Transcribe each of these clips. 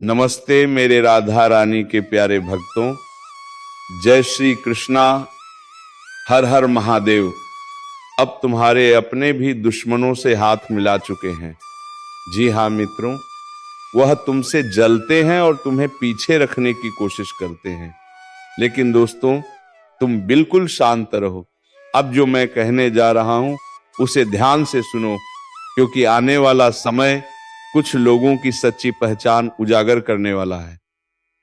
नमस्ते मेरे राधा रानी के प्यारे भक्तों। जय श्री कृष्णा। हर हर महादेव। अब तुम्हारे अपने भी दुश्मनों से हाथ मिला चुके हैं। जी हाँ मित्रों, वह तुमसे जलते हैं और तुम्हें पीछे रखने की कोशिश करते हैं। लेकिन दोस्तों, तुम बिल्कुल शांत रहो। अब जो मैं कहने जा रहा हूं उसे ध्यान से सुनो, क्योंकि आने वाला समय कुछ लोगों की सच्ची पहचान उजागर करने वाला है।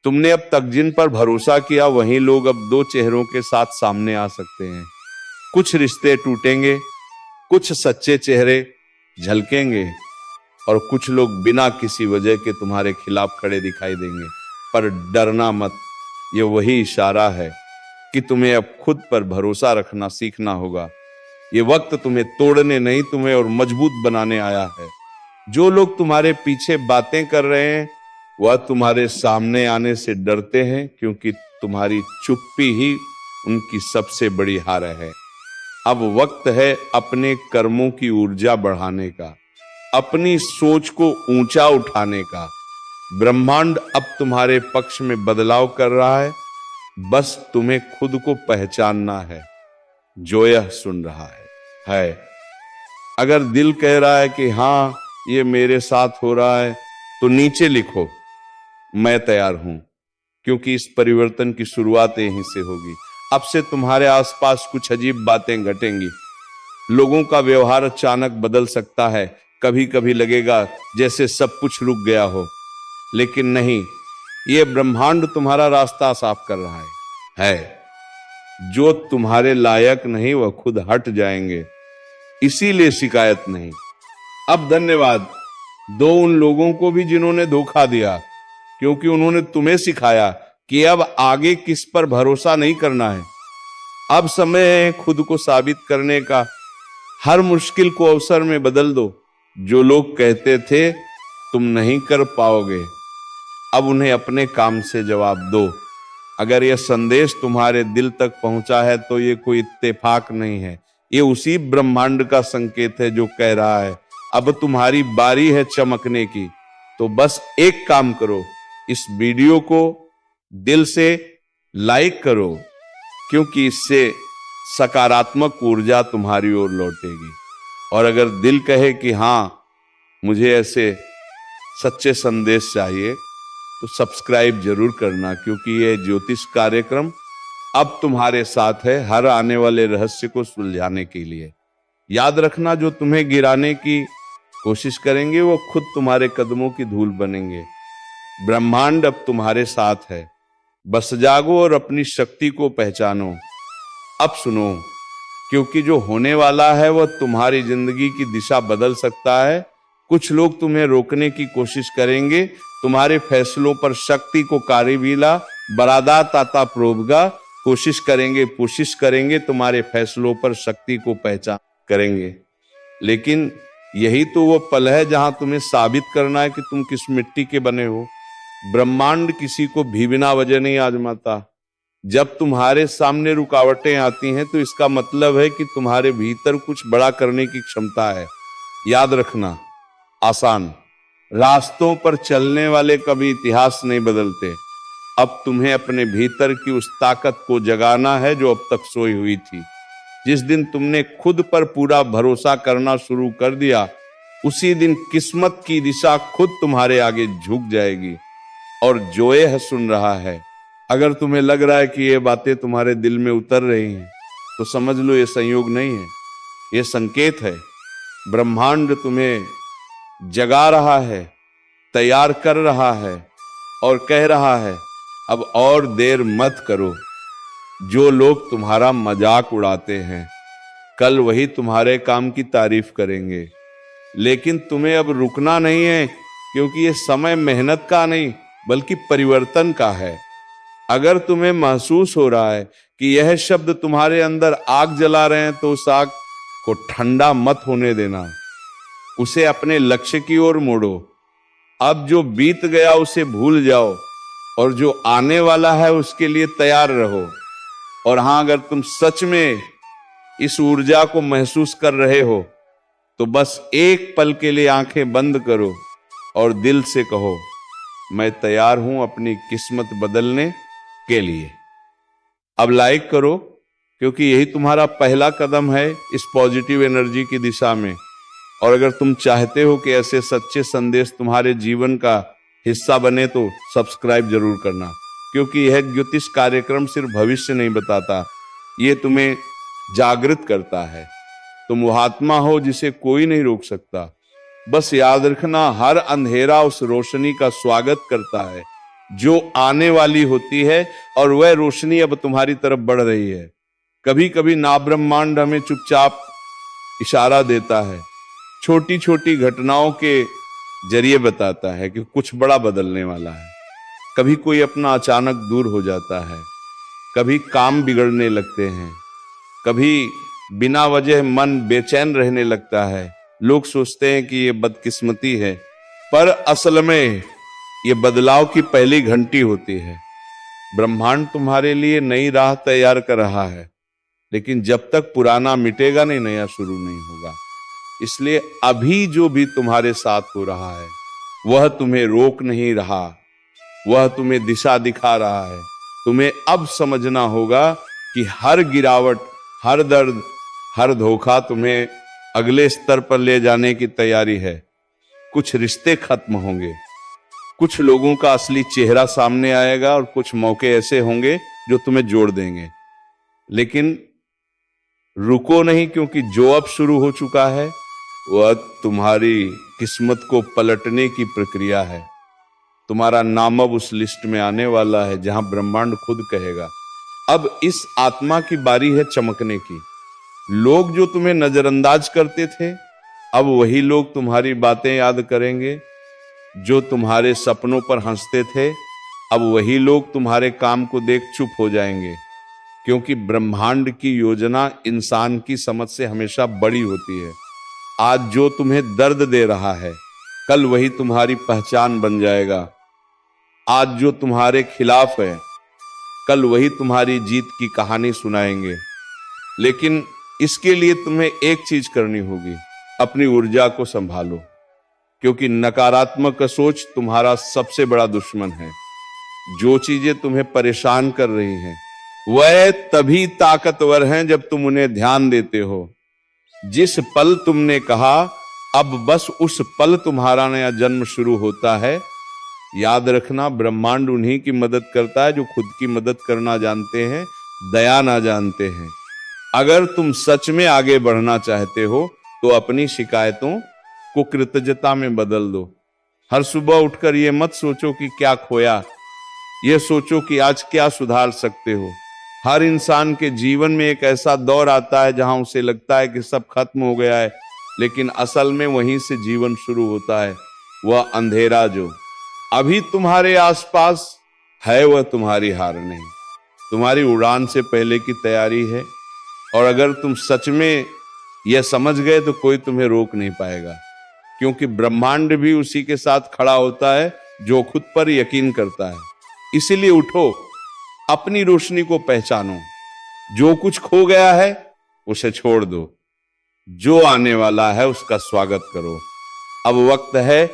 तुमने अब तक जिन पर भरोसा किया वही लोग अब दो चेहरों के साथ सामने आ सकते हैं। कुछ रिश्ते टूटेंगे, कुछ सच्चे चेहरे झलकेंगे और कुछ लोग बिना किसी वजह के तुम्हारे खिलाफ खड़े दिखाई देंगे। पर डरना मत, ये वही इशारा है कि तुम्हें अब खुद पर भरोसा रखना सीखना होगा। ये वक्त तुम्हें तोड़ने नहीं, तुम्हें और मजबूत बनाने आया है। जो लोग तुम्हारे पीछे बातें कर रहे हैं वह तुम्हारे सामने आने से डरते हैं, क्योंकि तुम्हारी चुप्पी ही उनकी सबसे बड़ी हार है। अब वक्त है अपने कर्मों की ऊर्जा बढ़ाने का, अपनी सोच को ऊंचा उठाने का। ब्रह्मांड अब तुम्हारे पक्ष में बदलाव कर रहा है, बस तुम्हें खुद को पहचानना है। जो यह सुन रहा है। अगर दिल कह रहा है कि हाँ ये मेरे साथ हो रहा है, तो नीचे लिखो मैं तैयार हूं, क्योंकि इस परिवर्तन की शुरुआत यहीं से होगी। अब से तुम्हारे आसपास कुछ अजीब बातें घटेंगी। लोगों का व्यवहार अचानक बदल सकता है। कभी कभी लगेगा जैसे सब कुछ रुक गया हो, लेकिन नहीं, ये ब्रह्मांड तुम्हारा रास्ता साफ कर रहा है। जो तुम्हारे लायक नहीं वह खुद हट जाएंगे, इसीलिए शिकायत नहीं। अब धन्यवाद दो उन लोगों को भी जिन्होंने धोखा दिया, क्योंकि उन्होंने तुम्हें सिखाया कि अब आगे किस पर भरोसा नहीं करना है। अब समय है खुद को साबित करने का। हर मुश्किल को अवसर में बदल दो। जो लोग कहते थे तुम नहीं कर पाओगे, अब उन्हें अपने काम से जवाब दो। अगर यह संदेश तुम्हारे दिल तक पहुंचा है तो ये कोई इत्तेफाक नहीं है, ये उसी ब्रह्मांड का संकेत है जो कह रहा है अब तुम्हारी बारी है चमकने की। तो बस एक काम करो, इस वीडियो को दिल से लाइक करो, क्योंकि इससे सकारात्मक ऊर्जा तुम्हारी ओर लौटेगी। और अगर दिल कहे कि हाँ मुझे ऐसे सच्चे संदेश चाहिए, तो सब्सक्राइब जरूर करना, क्योंकि यह ज्योतिष कार्यक्रम अब तुम्हारे साथ है हर आने वाले रहस्य को सुलझाने के लिए। याद रखना, जो तुम्हें गिराने की कोशिश करेंगे वो खुद तुम्हारे कदमों की धूल बनेंगे। ब्रह्मांड अब तुम्हारे साथ है, बस जागो और अपनी शक्ति को पहचानो। अब सुनो, क्योंकि जो होने वाला है वह तुम्हारी जिंदगी की दिशा बदल सकता है। कुछ लोग तुम्हें रोकने की कोशिश करेंगे, तुम्हारे फैसलों पर शक्ति को कारीवीला बरादा ताता प्रोबगा कोशिश करेंगे तुम्हारे फैसलों पर शक्ति को पहचान करेंगे। लेकिन यही तो वो पल है जहां तुम्हें साबित करना है कि तुम किस मिट्टी के बने हो। ब्रह्मांड किसी को भी बिना वजह नहीं आजमाता। जब तुम्हारे सामने रुकावटें आती हैं तो इसका मतलब है कि तुम्हारे भीतर कुछ बड़ा करने की क्षमता है। याद रखना, आसान रास्तों पर चलने वाले कभी इतिहास नहीं बदलते। अब तुम्हें अपने भीतर की उस ताकत को जगाना है जो अब तक सोई हुई थी। जिस दिन तुमने खुद पर पूरा भरोसा करना शुरू कर दिया, उसी दिन किस्मत की दिशा खुद तुम्हारे आगे झुक जाएगी। और जो यह सुन रहा है, अगर तुम्हें लग रहा है कि ये बातें तुम्हारे दिल में उतर रही हैं, तो समझ लो ये संयोग नहीं है, ये संकेत है। ब्रह्मांड तुम्हें जगा रहा है, तैयार कर रहा है और कह रहा है अब और देर मत करो। जो लोग तुम्हारा मजाक उड़ाते हैं, कल वही तुम्हारे काम की तारीफ करेंगे। लेकिन तुम्हें अब रुकना नहीं है, क्योंकि ये समय मेहनत का नहीं बल्कि परिवर्तन का है। अगर तुम्हें महसूस हो रहा है कि यह शब्द तुम्हारे अंदर आग जला रहे हैं, तो उस आग को ठंडा मत होने देना, उसे अपने लक्ष्य की ओर मोड़ो। अब जो बीत गया उसे भूल जाओ और जो आने वाला है उसके लिए तैयार रहो। और हाँ, अगर तुम सच में इस ऊर्जा को महसूस कर रहे हो, तो बस एक पल के लिए आंखें बंद करो और दिल से कहो, मैं तैयार हूं अपनी किस्मत बदलने के लिए। अब लाइक करो, क्योंकि यही तुम्हारा पहला कदम है इस पॉजिटिव एनर्जी की दिशा में। और अगर तुम चाहते हो कि ऐसे सच्चे संदेश तुम्हारे जीवन का हिस्सा बने तो सब्सक्राइब जरूर करना, क्योंकि यह ज्योतिष कार्यक्रम सिर्फ भविष्य नहीं बताता, ये तुम्हें जागृत करता है। तुम वो आत्मा हो जिसे कोई नहीं रोक सकता। बस याद रखना, हर अंधेरा उस रोशनी का स्वागत करता है जो आने वाली होती है, और वह रोशनी अब तुम्हारी तरफ बढ़ रही है। कभी कभी ना ब्रह्मांड हमें चुपचाप इशारा देता है, छोटी छोटी घटनाओं के जरिए बताता है कि कुछ बड़ा बदलने वाला है। कभी कोई अपना अचानक दूर हो जाता है, कभी काम बिगड़ने लगते हैं, कभी बिना वजह मन बेचैन रहने लगता है। लोग सोचते हैं कि ये बदकिस्मती है, पर असल में ये बदलाव की पहली घंटी होती है। ब्रह्मांड तुम्हारे लिए नई राह तैयार कर रहा है, लेकिन जब तक पुराना मिटेगा नहीं, नया शुरू नहीं होगा। इसलिए अभी जो भी तुम्हारे साथ हो रहा है वह तुम्हें रोक नहीं रहा, वह तुम्हें दिशा दिखा रहा है। तुम्हें अब समझना होगा कि हर गिरावट, हर दर्द, हर धोखा तुम्हें अगले स्तर पर ले जाने की तैयारी है। कुछ रिश्ते खत्म होंगे, कुछ लोगों का असली चेहरा सामने आएगा, और कुछ मौके ऐसे होंगे जो तुम्हें जोड़ देंगे। लेकिन रुको नहीं, क्योंकि जो अब शुरू हो चुका है वह तुम्हारी किस्मत को पलटने की प्रक्रिया है। तुम्हारा नाम अब उस लिस्ट में आने वाला है जहां ब्रह्मांड खुद कहेगा, अब इस आत्मा की बारी है चमकने की। लोग जो तुम्हें नजरअंदाज करते थे, अब वही लोग तुम्हारी बातें याद करेंगे। जो तुम्हारे सपनों पर हंसते थे, अब वही लोग तुम्हारे काम को देख चुप हो जाएंगे। क्योंकि ब्रह्मांड की योजना इंसान की समझ से हमेशा बड़ी होती है। आज जो तुम्हें दर्द दे रहा है, कल वही तुम्हारी पहचान बन जाएगा। आज जो तुम्हारे खिलाफ है, कल वही तुम्हारी जीत की कहानी सुनाएंगे। लेकिन इसके लिए तुम्हें एक चीज करनी होगी, अपनी ऊर्जा को संभालो, क्योंकि नकारात्मक सोच तुम्हारा सबसे बड़ा दुश्मन है। जो चीजें तुम्हें परेशान कर रही हैं वह तभी ताकतवर हैं जब तुम उन्हें ध्यान देते हो। जिस पल तुमने कहा अब बस उस पल तुम्हारा नया जन्म शुरू होता है, याद रखना, ब्रह्मांड उन्हीं की मदद करता है जो खुद की मदद करना जानते हैं, दया ना जानते हैं। अगर तुम सच में आगे बढ़ना चाहते हो तो अपनी शिकायतों को कृतज्ञता में बदल दो। हर सुबह उठकर यह मत सोचो कि क्या खोया, यह सोचो कि आज क्या सुधार सकते हो। हर इंसान के जीवन में एक ऐसा दौर आता है जहां उसे लगता है कि सब खत्म हो गया है, लेकिन असल में वहीं से जीवन शुरू होता है। वह अंधेरा जो अभी तुम्हारे आसपास है वह तुम्हारी हार नहीं, तुम्हारी उड़ान से पहले की तैयारी है। और अगर तुम सच में यह समझ गए तो कोई तुम्हें रोक नहीं पाएगा, क्योंकि ब्रह्मांड भी उसी के साथ खड़ा होता है जो खुद पर यकीन करता है। इसीलिए उठो, अपनी रोशनी को पहचानो। जो कुछ खो गया है उसे छोड़ दो, जो आने वाला है उसका स्वागत करो। अब वक्त है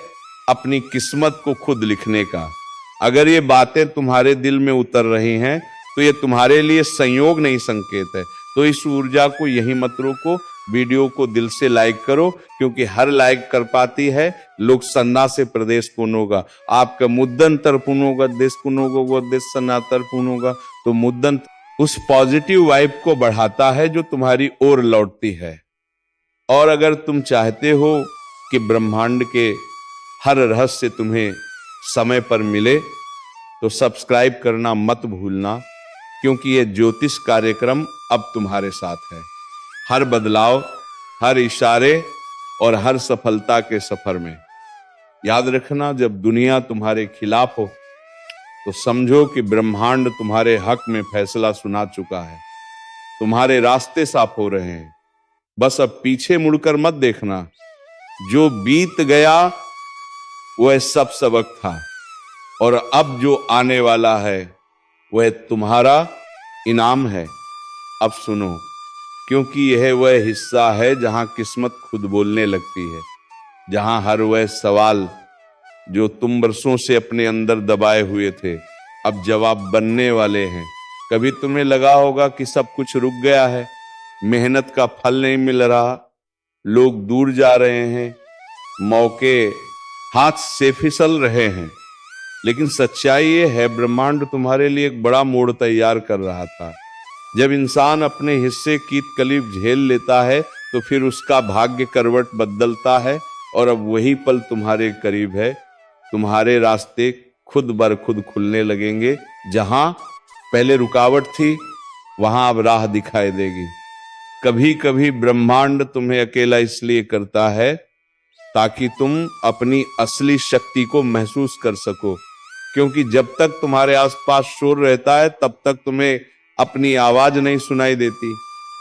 अपनी किस्मत को खुद लिखने का। अगर ये बातें तुम्हारे दिल में उतर रही हैं तो ये तुम्हारे लिए संयोग नहीं, संकेत है। तो इस ऊर्जा को यहीं मत रोको, वीडियो को दिल से लाइक करो, क्योंकि हर लाइक कर पाती है लोक सन्ना से प्रदेश पुण्य होगा। आपका मुद्दन तरपुन होगा, देश पुण्य होगा, देश सन्ना तरपुन होगा। तो मुद्दन उस पॉजिटिव वाइब को बढ़ाता है जो तुम्हारी ओर लौटती है। और अगर तुम चाहते हो कि ब्रह्मांड के हर रहस्य तुम्हें समय पर मिले तो सब्सक्राइब करना मत भूलना, क्योंकि ये ज्योतिष कार्यक्रम अब तुम्हारे साथ है। हर बदलाव, हर इशारे और हर सफलता के सफर में। याद रखना, जब दुनिया तुम्हारे खिलाफ हो तो समझो कि ब्रह्मांड तुम्हारे हक में फैसला सुना चुका है। तुम्हारे रास्ते साफ हो रहे हैं, बस अब पीछे मुड़कर मत देखना। जो बीत गया वह सब सबक था, और अब जो आने वाला है वह तुम्हारा इनाम है। अब सुनो, क्योंकि यह वह हिस्सा है जहां किस्मत खुद बोलने लगती है, जहां हर वह सवाल जो तुम बरसों से अपने अंदर दबाए हुए थे, अब जवाब बनने वाले हैं। कभी तुम्हें लगा होगा कि सब कुछ रुक गया है, मेहनत का फल नहीं मिल रहा, लोग दूर जा रहे हैं, मौके हाथ से फिसल रहे हैं। लेकिन सच्चाई ये है, ब्रह्मांड तुम्हारे लिए एक बड़ा मोड़ तैयार कर रहा था। जब इंसान अपने हिस्से की तकलीफ झेल लेता है तो फिर उसका भाग्य करवट बदलता है, और अब वही पल तुम्हारे करीब है। तुम्हारे रास्ते खुद बर खुद खुलने लगेंगे। जहां पहले रुकावट थी वहां अब राह दिखाई देगी। कभी कभी ब्रह्मांड तुम्हें अकेला इसलिए करता है ताकि तुम अपनी असली शक्ति को महसूस कर सको, क्योंकि जब तक तुम्हारे आसपास शोर रहता है तब तक तुम्हें अपनी आवाज नहीं सुनाई देती।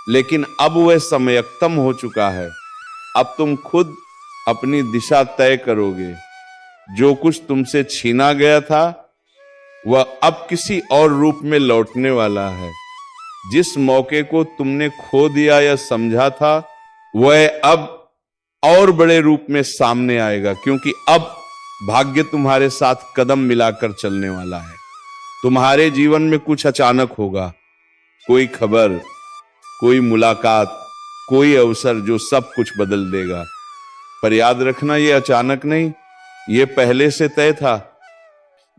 लेकिन अब वह समय अक्तम हो चुका है। अब तुम खुद अपनी दिशा तय करोगे। जो कुछ तुमसे छीना गया था वह अब किसी और रूप में लौटने वाला है। जिस मौके को तुमने खो दिया या समझा था वह अब और बड़े रूप में सामने आएगा, क्योंकि अब भाग्य तुम्हारे साथ कदम मिलाकर चलने वाला है। तुम्हारे जीवन में कुछ अचानक होगा, कोई खबर, कोई मुलाकात, कोई अवसर जो सब कुछ बदल देगा। पर याद रखना, ये अचानक नहीं, ये पहले से तय था।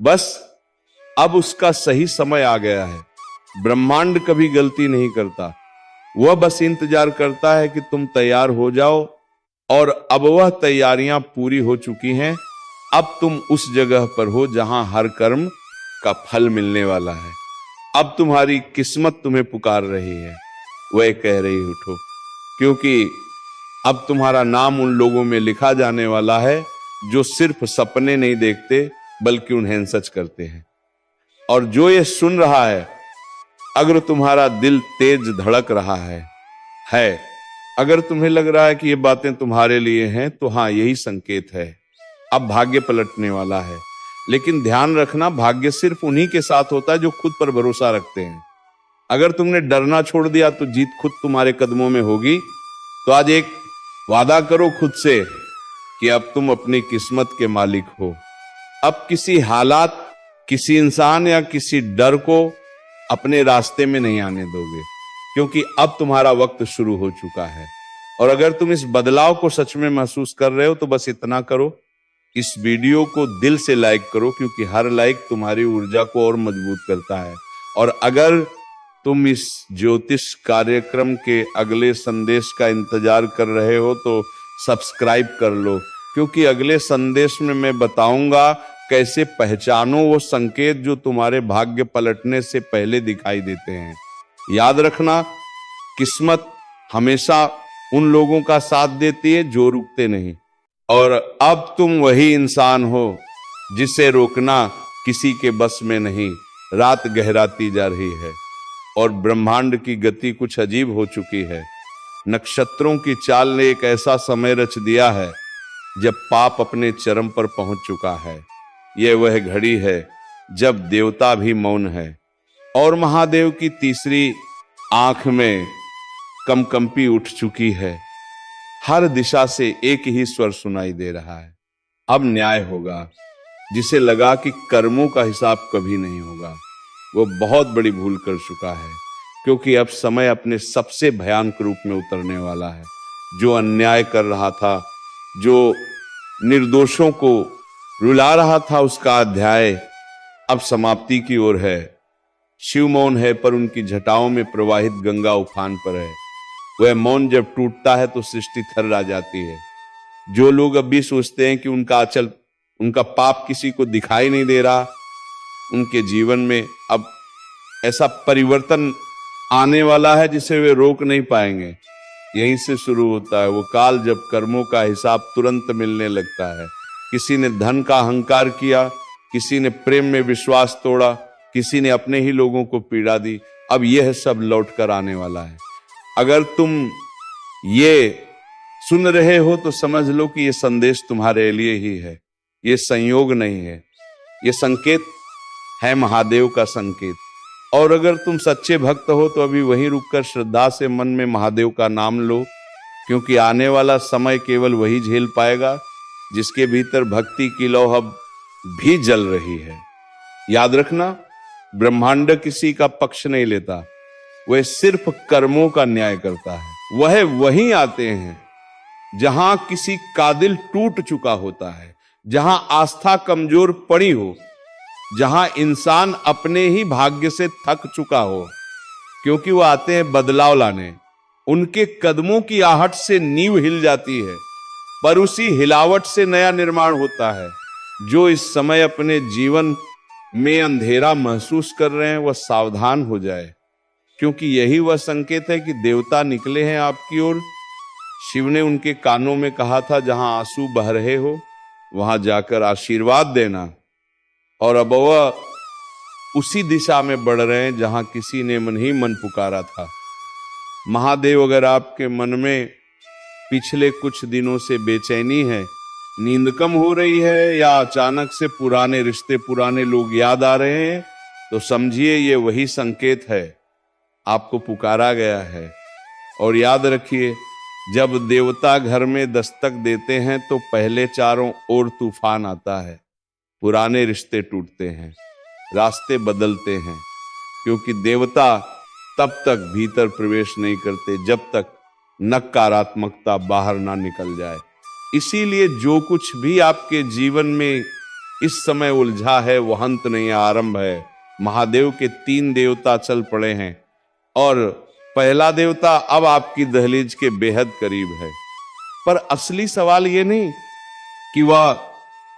बस अब उसका सही समय आ गया है। ब्रह्मांड कभी गलती नहीं करता, वह बस इंतजार करता है कि तुम तैयार हो जाओ। और अब वह तैयारियां पूरी हो चुकी हैं। अब तुम उस जगह पर हो जहां हर कर्म का फल मिलने वाला है। अब तुम्हारी किस्मत तुम्हें पुकार रही है, वह कह रही उठो, क्योंकि अब तुम्हारा नाम उन लोगों में लिखा जाने वाला है जो सिर्फ सपने नहीं देखते बल्कि उन्हें सच करते हैं। और जो ये सुन रहा है, अगर तुम्हारा दिल तेज धड़क रहा है, अगर तुम्हें लग रहा है कि ये बातें तुम्हारे लिए हैं, तो हाँ, यही संकेत है। अब भाग्य पलटने वाला है। लेकिन ध्यान रखना, भाग्य सिर्फ उन्हीं के साथ होता है जो खुद पर भरोसा रखते हैं। अगर तुमने डरना छोड़ दिया तो जीत खुद तुम्हारे कदमों में होगी। तो आज एक वादा करो खुद से कि अब तुम अपनी किस्मत के मालिक हो। अब किसी हालात, किसी इंसान या किसी डर को अपने रास्ते में नहीं आने दोगे, क्योंकि अब तुम्हारा वक्त शुरू हो चुका है। और अगर तुम इस बदलाव को सच में महसूस कर रहे हो तो बस इतना करो, इस वीडियो को दिल से लाइक करो, क्योंकि हर लाइक तुम्हारी ऊर्जा को और मजबूत करता है। और अगर तुम इस ज्योतिष कार्यक्रम के अगले संदेश का इंतजार कर रहे हो तो सब्सक्राइब कर लो, क्योंकि अगले संदेश में मैं बताऊंगा कैसे पहचानो वो संकेत जो तुम्हारे भाग्य पलटने से पहले दिखाई देते हैं। याद रखना, किस्मत हमेशा उन लोगों का साथ देती है जो रुकते नहीं। और अब तुम वही इंसान हो जिसे रोकना किसी के बस में नहीं। रात गहराती जा रही है और ब्रह्मांड की गति कुछ अजीब हो चुकी है। नक्षत्रों की चाल ने एक ऐसा समय रच दिया है जब पाप अपने चरम पर पहुंच चुका है। यह वह घड़ी है जब देवता भी मौन है और महादेव की तीसरी आंख में कंपी उठ चुकी है। हर दिशा से एक ही स्वर सुनाई दे रहा है, अब न्याय होगा। जिसे लगा कि कर्मों का हिसाब कभी नहीं होगा, वो बहुत बड़ी भूल कर चुका है, क्योंकि अब समय अपने सबसे भयानक रूप में उतरने वाला है। जो अन्याय कर रहा था, जो निर्दोषों को रुला रहा था, उसका अध्याय अब समाप्ति की ओर है। शिव मौन है, पर उनकी जटाओं में प्रवाहित गंगा उफान पर है। वह मौन जब टूटता है तो सृष्टि थर्रा जाती है। जो लोग अब भी सोचते हैं कि उनका पाप किसी को दिखाई नहीं दे रहा, उनके जीवन में अब ऐसा परिवर्तन आने वाला है जिसे वे रोक नहीं पाएंगे। यहीं से शुरू होता है वो काल जब कर्मों का हिसाब तुरंत मिलने लगता है। किसी ने धन का अहंकार किया, किसी ने प्रेम में विश्वास तोड़ा, किसी ने अपने ही लोगों को पीड़ा दी। अब यह सब लौट कर आने वाला है। अगर तुम ये सुन रहे हो तो समझ लो कि ये संदेश तुम्हारे लिए ही है। ये संयोग नहीं है, ये संकेत है, महादेव का संकेत। और अगर तुम सच्चे भक्त हो तो अभी वहीं रुककर श्रद्धा से मन में महादेव का नाम लो, क्योंकि आने वाला समय केवल वही झेल पाएगा जिसके भीतर भक्ति की लौ अब भी जल रही है। याद रखना, ब्रह्मांड किसी का पक्ष नहीं लेता, वह सिर्फ कर्मों का न्याय करता है। वह वहीं आते हैं जहां किसी का दिल टूट चुका होता है, जहां आस्था कमजोर पड़ी हो, जहां इंसान अपने ही भाग्य से थक चुका हो, क्योंकि वो आते हैं बदलाव लाने। उनके कदमों की आहट से नींव हिल जाती है, पर उसी हिलावट से नया निर्माण होता है। जो इस समय अपने जीवन में अंधेरा महसूस कर रहे हैं, वह सावधान हो जाए, क्योंकि यही वह संकेत है कि देवता निकले हैं आपकी ओर। शिव ने उनके कानों में कहा था, जहां आंसू बह रहे हो वहां जाकर आशीर्वाद देना। और अब वह उसी दिशा में बढ़ रहे हैं जहां किसी ने मन ही मन पुकारा था। महादेव, अगर आपके मन में पिछले कुछ दिनों से बेचैनी है, नींद कम हो रही है, या अचानक से पुराने रिश्ते, पुराने लोग याद आ रहे हैं, तो समझिए ये वही संकेत है, आपको पुकारा गया है। और याद रखिए, जब देवता घर में दस्तक देते हैं तो पहले चारों ओर तूफान आता है, पुराने रिश्ते टूटते हैं, रास्ते बदलते हैं, क्योंकि देवता तब तक भीतर प्रवेश नहीं करते जब तक नकारात्मकता बाहर ना निकल जाए। इसीलिए जो कुछ भी आपके जीवन में इस समय उलझा है, वो अंत नहीं, आरंभ है। महादेव के 3 देवता चल पड़े हैं, और पहला देवता अब आपकी दहलीज के बेहद करीब है। पर असली सवाल ये नहीं कि वह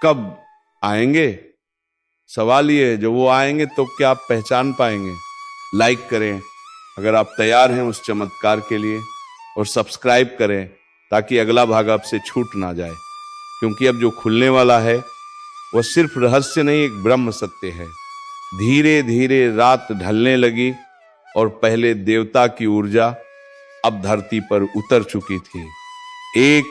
कब आएंगे, सवाल ये है, जो वो आएंगे तो क्या आप पहचान पाएंगे? लाइक करें अगर आप तैयार हैं उस चमत्कार के लिए, और सब्सक्राइब करें ताकि अगला भाग आपसे छूट ना जाए, क्योंकि अब जो खुलने वाला है वह सिर्फ रहस्य नहीं, एक ब्रह्म सत्य है। धीरे धीरे रात ढलने लगी और पहले देवता की ऊर्जा अब धरती पर उतर चुकी थी। एक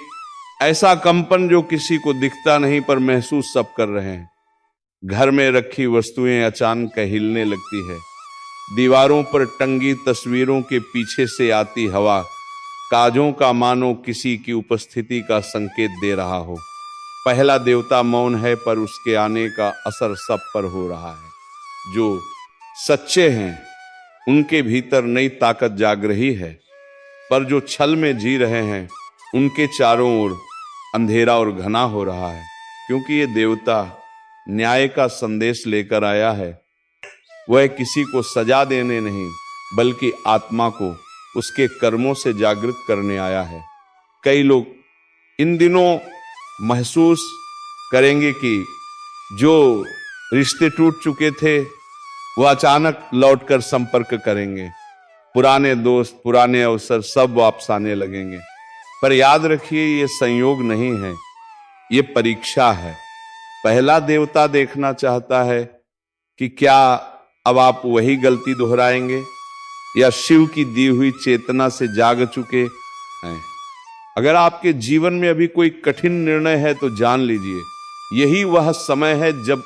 ऐसा कंपन जो किसी को दिखता नहीं पर महसूस सब कर रहे हैं। घर में रखी वस्तुएं अचानक हिलने लगती है, दीवारों पर टंगी तस्वीरों के पीछे से आती हवा काजों का मानो किसी की उपस्थिति का संकेत दे रहा हो। पहला देवता मौन है, पर उसके आने का असर सब पर हो रहा है। जो सच्चे हैं उनके भीतर नई ताकत जाग रही है, पर जो छल में जी रहे हैं उनके चारों ओर अंधेरा और घना हो रहा है, क्योंकि ये देवता न्याय का संदेश लेकर आया है। वह किसी को सजा देने नहीं, बल्कि आत्मा को उसके कर्मों से जागृत करने आया है। कई लोग इन दिनों महसूस करेंगे कि जो रिश्ते टूट चुके थे वह अचानक लौटकर संपर्क करेंगे, पुराने दोस्त, पुराने अवसर सब वापस आने लगेंगे। पर याद रखिए, ये संयोग नहीं है, ये परीक्षा है। पहला देवता देखना चाहता है कि क्या अब आप वही गलती दोहराएंगे, या शिव की दी हुई चेतना से जाग चुके हैं। अगर आपके जीवन में अभी कोई कठिन निर्णय है तो जान लीजिए, यही वह समय है जब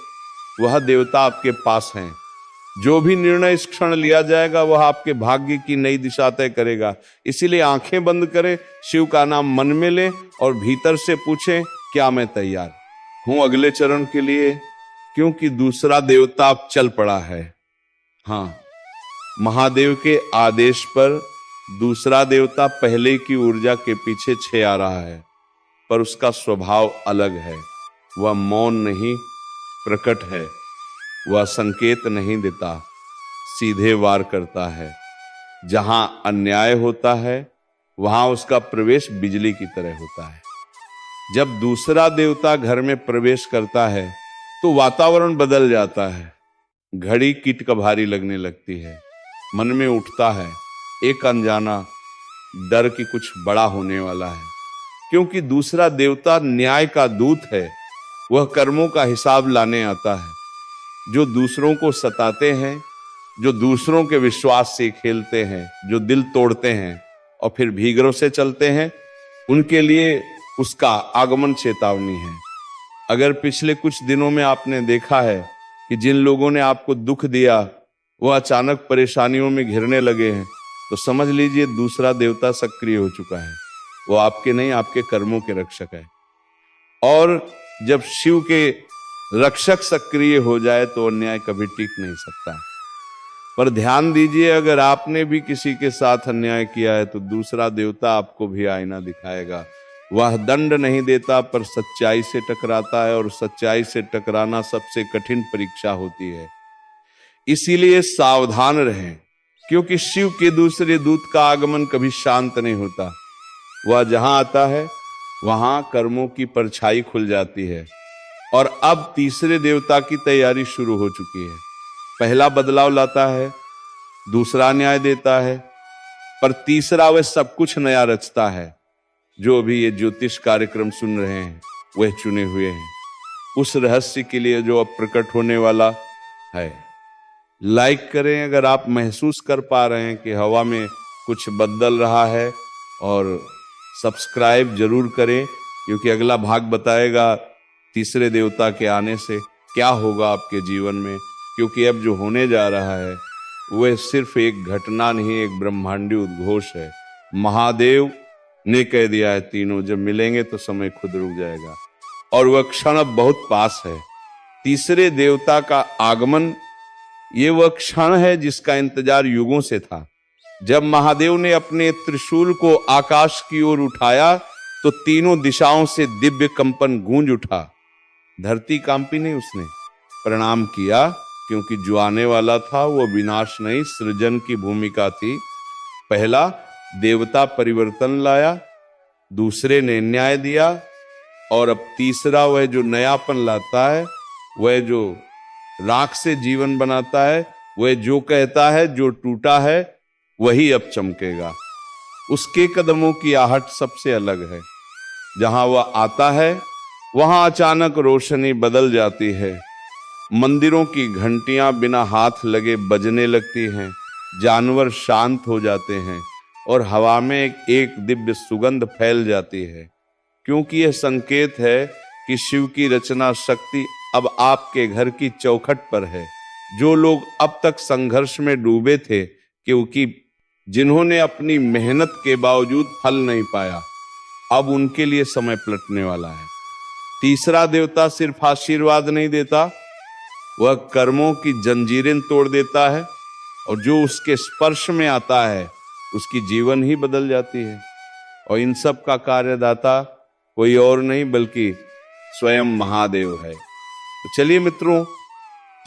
वह देवता आपके पास हैं। जो भी निर्णय इस क्षण लिया जाएगा वह आपके भाग्य की नई दिशा तय करेगा। इसीलिए आंखें बंद करें, शिव का नाम मन में लें और भीतर से पूछें, क्या मैं तैयार हूं अगले चरण के लिए? क्योंकि दूसरा देवता अब चल पड़ा है। हाँ, महादेव के आदेश पर दूसरा देवता पहले की ऊर्जा के पीछे छे आ रहा है, पर उसका स्वभाव अलग है। वह मौन नहीं, प्रकट है। वह संकेत नहीं देता, सीधे वार करता है। जहां अन्याय होता है वहां उसका प्रवेश बिजली की तरह होता है। जब दूसरा देवता घर में प्रवेश करता है तो वातावरण बदल जाता है। घड़ी कीट का भारी लगने लगती है, मन में उठता है एक अनजाना डर कि कुछ बड़ा होने वाला है, क्योंकि दूसरा देवता न्याय का दूत है। वह कर्मों का हिसाब लाने आता है। जो दूसरों को सताते हैं, जो दूसरों के विश्वास से खेलते हैं, जो दिल तोड़ते हैं और फिर भीगरों से चलते हैं, उनके लिए उसका आगमन चेतावनी है। अगर पिछले कुछ दिनों में आपने देखा है कि जिन लोगों ने आपको दुख दिया वह अचानक परेशानियों में घिरने लगे हैं, तो समझ लीजिए दूसरा देवता सक्रिय हो चुका है। वो आपके नहीं, आपके कर्मों के रक्षक है। और जब शिव के रक्षक सक्रिय हो जाए तो अन्याय कभी टिक नहीं सकता। पर ध्यान दीजिए, अगर आपने भी किसी के साथ अन्याय किया है तो दूसरा देवता आपको भी आईना दिखाएगा। वह दंड नहीं देता पर सच्चाई से टकराता है, और सच्चाई से टकराना सबसे कठिन परीक्षा होती है। इसीलिए सावधान रहें, क्योंकि शिव के दूसरे दूत का आगमन कभी शांत नहीं होता। वह जहां आता है वहां कर्मों की परछाई खुल जाती है। और अब तीसरे देवता की तैयारी शुरू हो चुकी है। पहला बदलाव लाता है, दूसरा न्याय देता है, पर तीसरा वह सब कुछ नया रचता है। जो भी ये ज्योतिष कार्यक्रम सुन रहे हैं वह चुने हुए हैं उस रहस्य के लिए जो अब प्रकट होने वाला है। लाइक करें अगर आप महसूस कर पा रहे हैं कि हवा में कुछ बदल रहा है, और सब्सक्राइब जरूर करें, क्योंकि अगला भाग बताएगा तीसरे देवता के आने से क्या होगा आपके जीवन में। क्योंकि अब जो होने जा रहा है वह सिर्फ एक घटना नहीं, एक ब्रह्मांडीय उद्घोष है। महादेव ने कह दिया है तीनों जब मिलेंगे तो समय खुद रुक जाएगा, और वह क्षण अब बहुत पास है। तीसरे देवता का आगमन ये वह क्षण है जिसका इंतजार युगों से था। जब महादेव ने अपने त्रिशूल को आकाश की ओर उठाया तो तीनों दिशाओं से दिव्य कंपन गूंज उठा। धरती कांपी नहीं, उसने प्रणाम किया, क्योंकि जो आने वाला था वो विनाश नहीं सृजन की भूमिका थी। पहला देवता परिवर्तन लाया, दूसरे ने न्याय दिया, और अब तीसरा वह जो नयापन लाता है, वह जो राख से जीवन बनाता है, वह जो कहता है जो टूटा है वही अब चमकेगा। उसके कदमों की आहट सबसे अलग है। जहां वह आता है वहां अचानक रोशनी बदल जाती है। मंदिरों की घंटियां बिना हाथ लगे बजने लगती हैं, जानवर शांत हो जाते हैं, और हवा में एक दिव्य सुगंध फैल जाती है। क्योंकि यह संकेत है कि शिव की रचना शक्ति अब आपके घर की चौखट पर है। जो लोग अब तक संघर्ष में डूबे थे, क्योंकि जिन्होंने अपनी मेहनत के बावजूद फल नहीं पाया, अब उनके लिए समय पलटने वाला है। तीसरा देवता सिर्फ आशीर्वाद नहीं देता, वह कर्मों की जंजीरें तोड़ देता है, और जो उसके स्पर्श में आता है उसकी जीवन ही बदल जाती है। और इन सब का कार्यदाता कोई और नहीं बल्कि स्वयं महादेव है। तो चलिए मित्रों,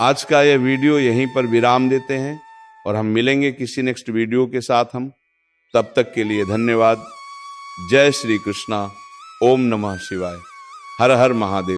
आज का यह वीडियो यहीं पर विराम देते हैं, और हम मिलेंगे किसी नेक्स्ट वीडियो के साथ। हम तब तक के लिए धन्यवाद। जय श्री कृष्णा। ओम नमः शिवाय। हर हर महादेव।